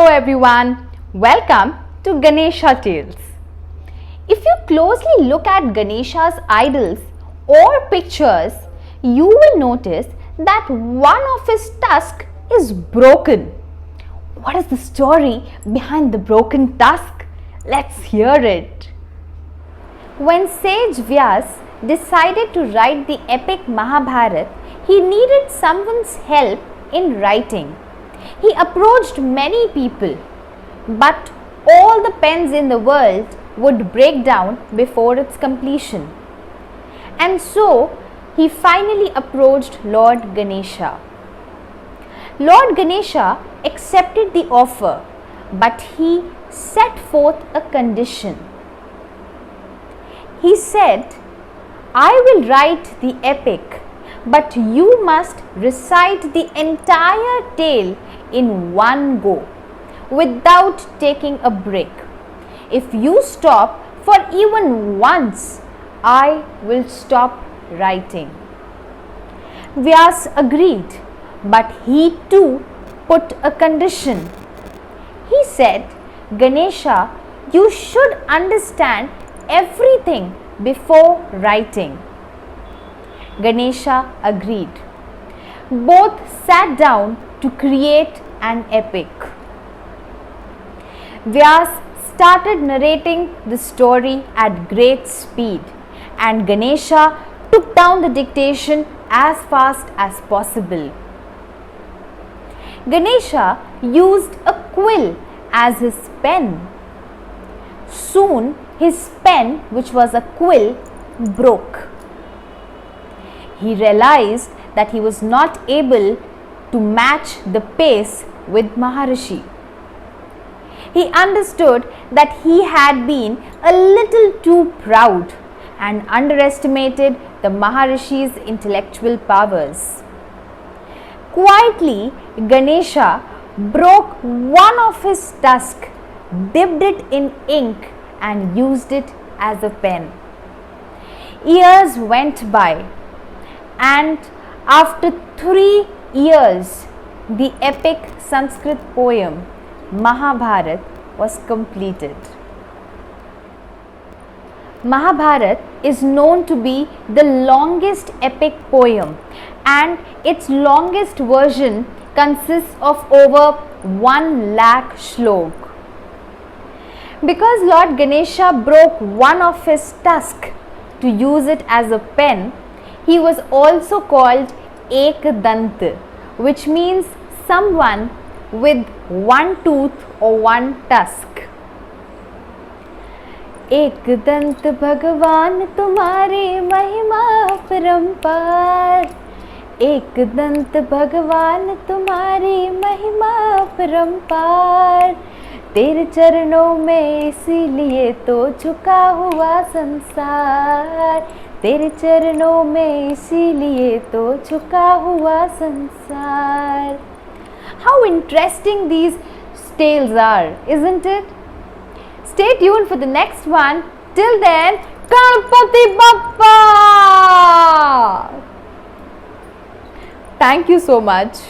Hello everyone, welcome to Ganesha Tales. If you closely look at Ganesha's idols or pictures, you will notice that one of his tusks is broken. What is the story behind the broken tusk? Let's hear it. When sage Vyas decided to write the epic Mahabharata, he needed someone's help in writing. He approached many people, but all the pens in the world would break down before its completion. And so he finally approached Lord Ganesha. Lord Ganesha accepted the offer, but he set forth a condition. He said, "I will write the epic, but you must recite the entire tale in one go, without taking a break. If you stop for even once, I will stop writing." Vyas agreed, but he too put a condition. He said, "Ganesha, you should understand everything before writing." Ganesha agreed. Both sat down to create an epic. Vyas started narrating the story at great speed, and Ganesha took down the dictation as fast as possible. Ganesha used a quill as his pen. Soon his pen, which was a quill, broke. He realized that he was not able to match the pace with Maharishi. He understood that he had been a little too proud and underestimated the Maharishi's intellectual powers. Quietly, Ganesha broke one of his tusks, dipped it in ink and used it as a pen. Years went by, and after 3 years, the epic Sanskrit poem Mahabharata was completed. Mahabharata is known to be the longest epic poem, and its longest version consists of over 1 lakh shlok. Because Lord Ganesha broke one of his tusks to use it as a pen, he was also called Ekdant, which means someone with one tooth or one tusk. Ekdant भगवान तुम्हारी महिमा परंपार, एकदंत भगवान तुम्हारी महिमा परंपार, तेरे चरणों में इसीलिए तो झुका हुआ संसार, तेरे चरणों में इसीलिए तो झुका हुआ संसार. How interesting these tales are, isn't it? Stay tuned for the next one. Till then, Ganpati Bappa! Thank you so much.